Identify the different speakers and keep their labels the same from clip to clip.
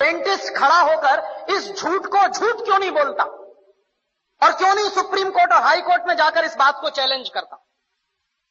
Speaker 1: Dentist खड़ा होकर इस झूठ को झूठ क्यों नहीं बोलता और क्यों नहीं सुप्रीम कोर्ट और हाई कोर्ट में जाकर इस बात को चैलेंज करता?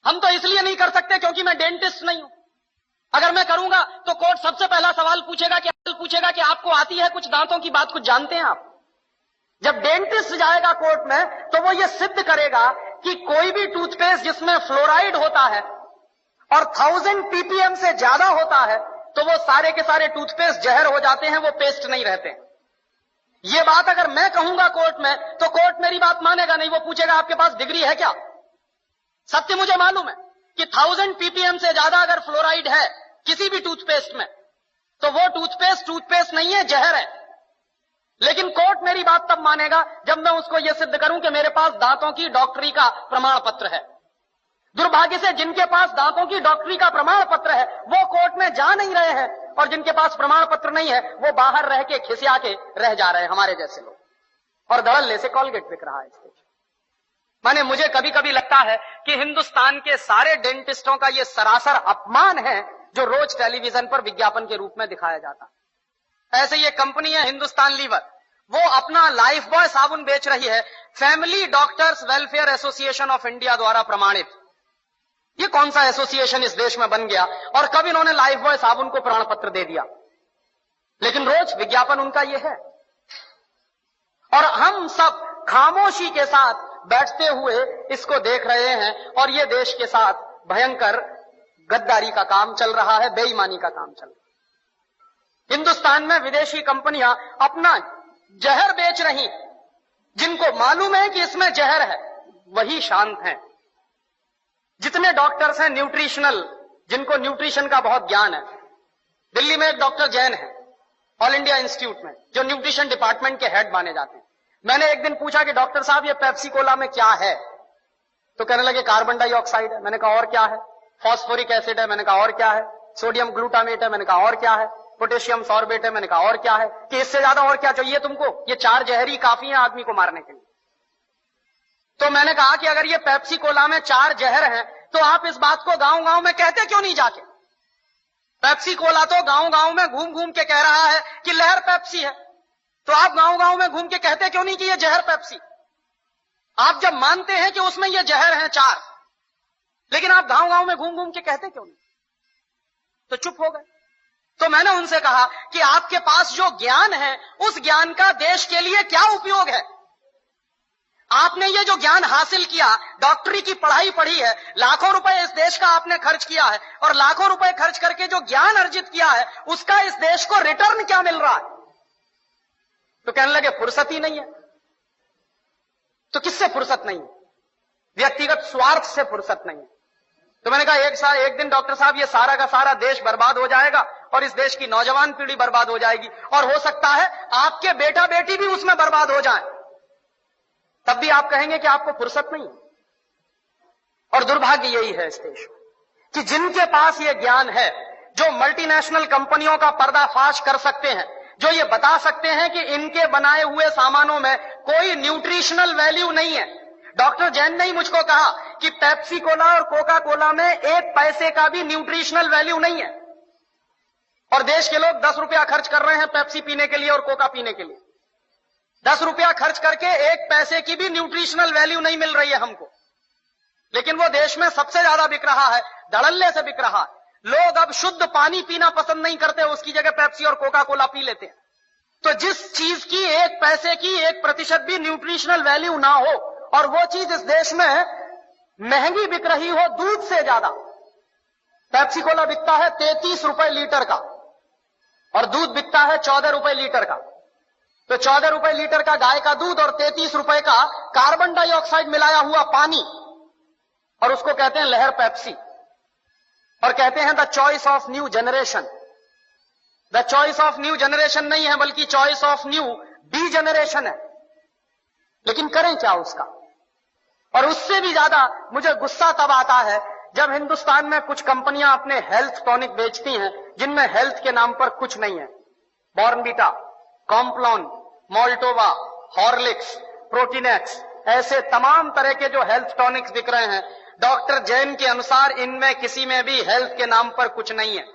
Speaker 1: हम तो इसलिए नहीं कर सकते क्योंकि मैं डेंटिस्ट नहीं हूं। अगर मैं करूंगा तो कोर्ट सबसे पहला सवाल पूछेगा कि आपको आती है कुछ दांतों की बात, कुछ जानते हैं आप? जब डेंटिस्ट जाएगा कोर्ट में तो वो ये सिद्ध करेगा कि कोई भी टूथपेस्ट जिसमें फ्लोराइड होता है और 1000 ppm से ज्यादा होता है तो वो सारे के सारे टूथपेस्ट जहर हो जाते हैं, वो पेस्ट नहीं रहते। ये बात अगर मैं कहूंगा कोर्ट में तो कोर्ट मेरी बात मानेगा नहीं, वो पूछेगा आपके पास डिग्री है क्या? सत्य मुझे मालूम है कि 1000 ppm से ज्यादा अगर फ्लोराइड है किसी भी टूथपेस्ट में तो वो टूथपेस्ट नहीं है, जहर है। लेकिन कोर्ट मेरी बात तब मानेगा जब मैं उसको यह सिद्ध करूं कि मेरे पास दांतों की डॉक्टरी का प्रमाण पत्र है। दुर्भाग्य से जिनके पास दांतों की डॉक्टरी का प्रमाण पत्र है वो कोर्ट में जा नहीं रहे हैं, और जिनके पास प्रमाण पत्र नहीं है वो बाहर रह के खिसिया के रह जा रहे हैं, हमारे जैसे लोग। और धड़ल्ले से कॉलगेट बिक रहा है इस देश। माने मुझे कभी कभी लगता है कि हिंदुस्तान के सारे डेंटिस्टों का यह सरासर अपमान है जो रोज टेलीविजन पर विज्ञापन के रूप में दिखाया जाता है। ऐसे ये कंपनी है हिंदुस्तान लीवर, वो अपना लाइफ बॉय साबुन बेच रही है family doctors welfare association of India द्वारा प्रमाणित। ये कौन सा एसोसिएशन इस देश में बन गया और कब इन्होंने लाइफ बॉय साबुन को प्रमाण पत्र दे दिया? लेकिन रोज विज्ञापन उनका ये है, और हम सब खामोशी के साथ बैठते हुए इसको देख रहे हैं, और ये देश के साथ भयंकर गद्दारी का काम चल रहा है, बेईमानी का काम चल रहा है। हिंदुस्तान में विदेशी कंपनियां अपना जहर बेच रही, जिनको मालूम है कि इसमें जहर है वही शांत हैं। जितने डॉक्टर्स हैं न्यूट्रिशनल, जिनको न्यूट्रिशन का बहुत ज्ञान है, दिल्ली में एक डॉक्टर जैन है ऑल इंडिया इंस्टीट्यूट में, जो न्यूट्रिशन डिपार्टमेंट के हेड माने जाते हैं। मैंने एक दिन पूछा कि डॉक्टर साहब ये पेप्सी कोला में क्या है? तो कहने लगे कार्बन डाइऑक्साइड है। मैंने कहा और क्या है? फॉस्फोरिक एसिड है। मैंने कहा और क्या है? सोडियम ग्लूटामेट है। मैंने कहा और क्या है? पोटेशियम सॉर्बेट है। मैंने कहा और क्या है? कि इससे ज्यादा और क्या चाहिए तुमको? ये 4 जहरी काफी है आदमी को मारने के लिए। तो मैंने कहा कि अगर ये पेप्सी कोला में 4 जहर हैं तो आप इस बात को गांव गांव में कहते क्यों नहीं जाके? पेप्सी कोला तो गांव गांव में घूम घूम के कह रहा है कि लहर पेप्सी है, तो आप गांव गांव में घूम के कहते क्यों नहीं कि ये जहर पेप्सी? आप जब मानते हैं कि उसमें ये जहर हैं 4, लेकिन आप गांव गांव में घूम घूम के कहते क्यों नहीं? तो चुप हो गए। तो मैंने उनसे कहा कि आपके पास जो ज्ञान है उस ज्ञान का देश के लिए क्या उपयोग है? आपने ये जो ज्ञान हासिल किया, डॉक्टरी की पढ़ाई पढ़ी है, लाखों रुपए इस देश का आपने खर्च किया है, और लाखों रुपए खर्च करके जो ज्ञान अर्जित किया है उसका इस देश को रिटर्न क्या मिल रहा है? तो कहने लगे फुर्सत ही नहीं है। तो किससे फुर्सत नहीं है? व्यक्तिगत स्वार्थ से फुर्सत नहीं है। तो मैंने कहा एक दिन डॉक्टर साहब ये सारा का सारा देश बर्बाद हो जाएगा और इस देश की नौजवान पीढ़ी बर्बाद हो जाएगी, और हो सकता है आपके बेटा बेटी भी उसमें बर्बाद हो जाए, तब भी आप कहेंगे कि आपको फुर्सत नहीं है। और दुर्भाग्य यही है इस देश में कि जिनके पास ये ज्ञान है, जो मल्टीनेशनल कंपनियों का पर्दाफाश कर सकते हैं, जो ये बता सकते हैं कि इनके बनाए हुए सामानों में कोई न्यूट्रिशनल वैल्यू नहीं है। डॉक्टर जैन ने ही मुझको कहा कि पेप्सी कोला और कोका कोला में 1 पैसे का भी न्यूट्रिशनल वैल्यू नहीं है, और देश के लोग 10 रुपया खर्च कर रहे हैं पेप्सी पीने के लिए और कोका पीने के लिए। 10 रुपया खर्च करके 1 पैसे की भी न्यूट्रिशनल वैल्यू नहीं मिल रही है हमको, लेकिन वो देश में सबसे ज्यादा बिक रहा है, धड़ल्ले से बिक रहा है। लोग अब शुद्ध पानी पीना पसंद नहीं करते, उसकी जगह पेप्सी और कोका कोला पी लेते हैं। तो जिस चीज की 1 पैसे की 1% भी न्यूट्रिशनल वैल्यू ना हो, और वो चीज इस देश में महंगी बिक रही हो दूध से ज्यादा। पेप्सी कोला बिकता है 33 रुपए लीटर का, और दूध बिकता है 14 रुपए लीटर का। तो 14 रुपए लीटर का गाय का दूध और 33 रुपए का कार्बन डाइऑक्साइड मिलाया हुआ पानी, और उसको कहते हैं लहर पेप्सी, और कहते हैं the choice of new generation. The choice of new generation नहीं है, बल्कि choice of new D generation है। लेकिन करें क्या उसका? और उससे भी ज्यादा मुझे गुस्सा तब आता है जब हिंदुस्तान में कुछ कंपनियां अपने हेल्थ टॉनिक बेचती हैं जिनमें हेल्थ के नाम पर कुछ नहीं है। Bournvita, Complan, Maltova, Horlicks, Protinex, ऐसे तमाम तरह के जो हेल्थ टॉनिक्स बिक रहे हैं, डॉक्टर जैन के अनुसार इनमें किसी में भी हेल्थ के नाम पर कुछ नहीं है।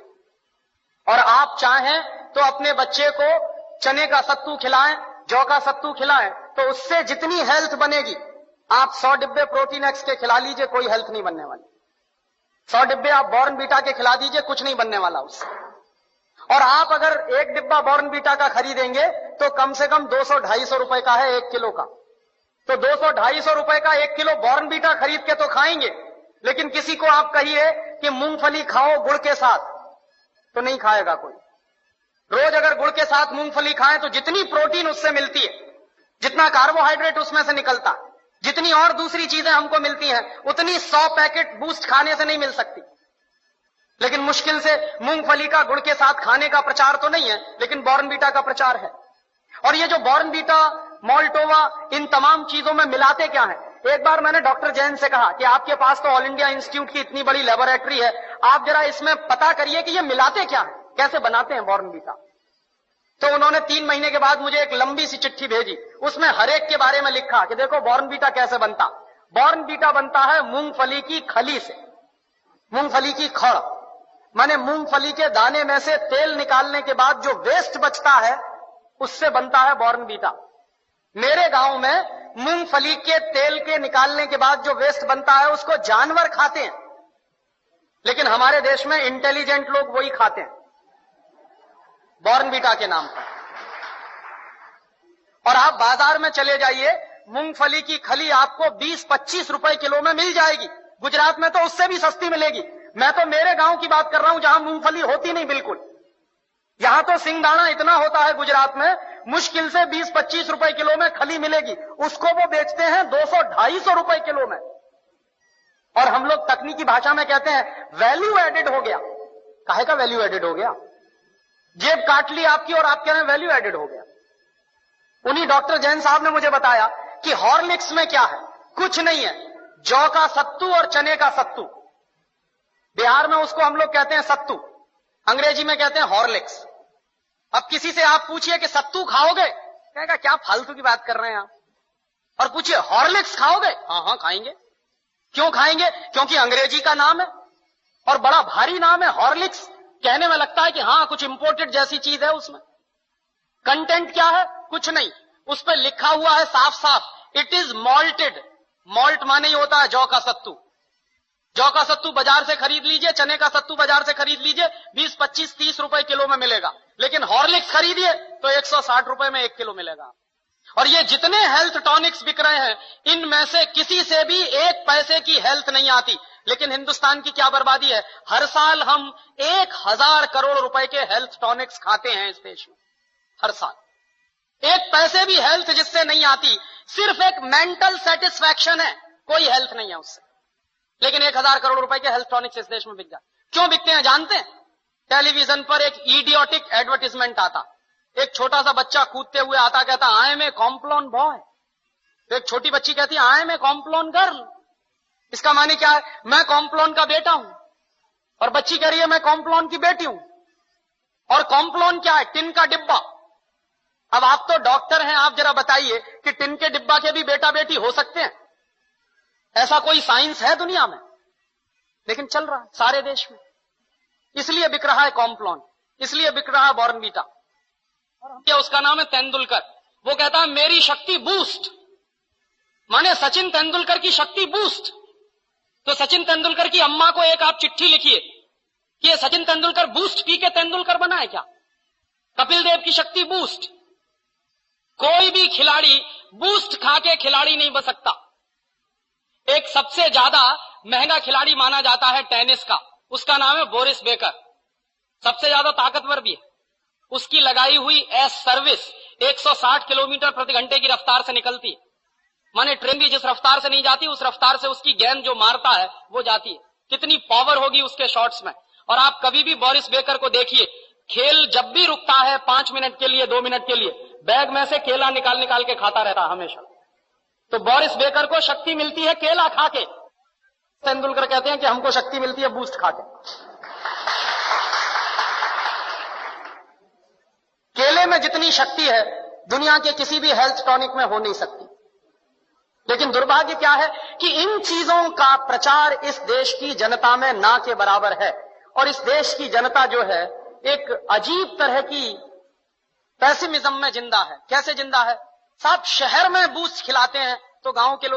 Speaker 1: और आप चाहें तो अपने बच्चे को चने का सत्तू खिलाएं, जौ का सत्तू खिलाएं, तो उससे जितनी हेल्थ बनेगी, आप 100 डिब्बे प्रोटीन एक्स के खिला लीजिए, कोई हेल्थ नहीं बनने वाली। 100 डिब्बे आप बॉर्नवीटा के खिला दीजिए, कुछ नहीं बनने वाला उससे। और आप अगर एक डिब्बा बॉर्नवीटा का खरीदेंगे तो कम से कम 200-250 रुपए का है 1 किलो का। तो 200-250 रुपए का 1 किलो बॉर्नवीटा खरीद के तो खाएंगे, लेकिन किसी को आप कहिए कि मूंगफली खाओ गुड़ के साथ, तो नहीं खाएगा कोई। रोज अगर गुड़ के साथ मूंगफली खाएं तो जितनी प्रोटीन उससे मिलती है, जितना कार्बोहाइड्रेट उसमें से निकलता है, जितनी और दूसरी चीजें हमको मिलती हैं, उतनी 100 पैकेट बूस्ट खाने से नहीं मिल सकती। लेकिन मुश्किल से मूंगफली का गुड़ के साथ खाने का प्रचार तो नहीं है, लेकिन बॉर्नवीटा का प्रचार है। और ये जो बॉर्नवीटा, मॉल्टोवा, इन तमाम चीजों में मिलाते क्या है? एक बार मैंने डॉक्टर जैन से कहा कि आपके पास तो ऑल इंडिया इंस्टीट्यूट की इतनी बड़ी लेबोरेटरी है, आप जरा इसमें पता करिए कि ये मिलाते क्या है, कैसे बनाते हैं बॉर्नवीटा। तो उन्होंने 3 महीने के बाद मुझे एक लंबी सी चिट्ठी भेजी, उसमें हर एक के बारे में लिखा कि देखो बॉर्नवीटा कैसे बनता। बॉर्नवीटा बनता है मूंगफली की खली से, मूंगफली की खड़, माने मूंगफली के दाने में से तेल निकालने के बाद जो वेस्ट बचता है उससे बनता है बॉर्नवीटा। मेरे गांव में मूंगफली के तेल के निकालने के बाद जो वेस्ट बनता है उसको जानवर खाते हैं, लेकिन हमारे देश में इंटेलिजेंट लोग वही खाते हैं बॉर्नवीटा के नाम पर। और आप बाजार में चले जाइए, मूंगफली की खली आपको 20-25 रुपए किलो में मिल जाएगी। गुजरात में तो उससे भी सस्ती मिलेगी। मैं तो मेरे गांव की बात कर रहा हूं जहां मूंगफली होती नहीं बिल्कुल। यहां तो सिंगदाना इतना होता है गुजरात में, मुश्किल से 20-25 रुपए किलो में खली मिलेगी, उसको वो बेचते हैं 200-250 रुपए किलो में। और हम लोग तकनीकी भाषा में कहते हैं वैल्यू एडेड हो गया। काहे का वैल्यू एडेड हो गया? जेब काट ली आपकी और आप कह रहे हैं वैल्यू एडेड हो गया। उन्हीं डॉक्टर जैन साहब ने मुझे बताया कि हॉर्लिक्स में क्या है, कुछ नहीं है, जौ का सत्तू और चने का सत्तू। बिहार में उसको हम लोग कहते हैं सत्तू, अंग्रेजी में कहते हैं हॉर्लिक्स। अब किसी से आप पूछिए कि सत्तू खाओगे, कहेगा क्या फालतू की बात कर रहे हैं आप। और पूछिए हॉर्लिक्स खाओगे, हाँ हाँ खाएंगे। क्यों खाएंगे? क्योंकि अंग्रेजी का नाम है और बड़ा भारी नाम है हॉर्लिक्स। कहने में लगता है कि हाँ कुछ इंपोर्टेड जैसी चीज है उसमें। कंटेंट क्या है? कुछ नहीं, उस पर लिखा हुआ है साफ साफ, इट इज मॉल्टेड। मॉल्ट माने ही होता है जौ का सत्तू। जौ का सत्तू बाजार से खरीद लीजिए, चने का सत्तू बाजार से खरीद लीजिए, 20-25-30 रुपए किलो में मिलेगा। लेकिन हॉर्लिक्स खरीदिए तो 160 रुपए में 1 किलो मिलेगा। और ये जितने हेल्थ टॉनिक्स बिक रहे हैं, इनमें से किसी से भी 1 पैसे की हेल्थ नहीं आती। लेकिन हिंदुस्तान की क्या बर्बादी है, हर साल हम 1000 करोड़ रुपए के हेल्थ टॉनिक्स खाते हैं इस देश में, हर साल। 1 पैसे भी हेल्थ जिससे नहीं आती, सिर्फ एक मेंटल सेटिस्फैक्शन है, कोई हेल्थ नहीं है उससे। लेकिन 1000 करोड़ रुपए के हेल्थ टॉनिक्स इस देश में बिक जाते। क्यों बिकते हैं जानते हैं? टेलीविजन पर एक इडियोटिक एडवर्टीजमेंट आता, एक छोटा सा बच्चा कूदते हुए आता, कहता I am a Complan boy. तो एक छोटी बच्ची कहती है I am a Complan girl. इसका माने क्या है? मैं कॉम्प्लोन का बेटा हूं। और बच्ची कह रही है मैं कॉम्प्लोन की बेटी हूं। और कॉम्प्लोन क्या है? टिन का डिब्बा। अब आप तो डॉक्टर हैं, आप जरा बताइए कि टिन के डिब्बा के भी बेटा बेटी हो सकते हैं? ऐसा कोई साइंस है दुनिया में? लेकिन चल रहा है सारे देश में। इसलिए बिक रहा है कॉम्प्लोन, इसलिए बिक रहा है बॉर्नवीटा। और उसका नाम है तेंदुलकर। वो कहता है मेरी शक्ति बूस्ट, माने सचिन तेंदुलकर की शक्ति बूस्ट। तो सचिन तेंदुलकर की अम्मा को एक आप चिट्ठी लिखिए कि सचिन तेंदुलकर बूस्ट पी के तेंदुलकर बना है क्या? कपिल देव की शक्ति बूस्ट। कोई भी खिलाड़ी बूस्ट खा के खिलाड़ी नहीं बन सकता। एक सबसे ज्यादा महंगा खिलाड़ी माना जाता है टेनिस का, उसका नाम है बोरिस बेकर। सबसे ज्यादा ताकतवर भी है। उसकी लगाई हुई एस सर्विस 160 किलोमीटर प्रति घंटे की रफ्तार से निकलती है। माने ट्रेन भी जिस रफ्तार से नहीं जाती, उस रफ्तार से उसकी गेंद जो मारता है वो जाती है। कितनी पावर होगी उसके शॉट्स में। और आप कभी भी बोरिस बेकर को देखिए, खेल जब भी रुकता है 5 मिनट के लिए, 2 मिनट के लिए, बैग में से केला निकाल निकाल के खाता रहता है हमेशा। तो बोरिस बेकर को शक्ति मिलती है केला खा के। तेंदुलकर कहते हैं कि हमको शक्ति मिलती है बूस्ट खा के। केले में जितनी शक्ति है दुनिया के किसी भी हेल्थ टॉनिक में हो नहीं सकती। लेकिन दुर्भाग्य क्या है कि इन चीजों का प्रचार इस देश की जनता में ना के बराबर है। और इस देश की जनता जो है एक अजीब तरह की पैसिमिज्म में जिंदा है। कैसे जिंदा है? साहब शहर में बूस्ट खिलाते हैं तो गांव के लोग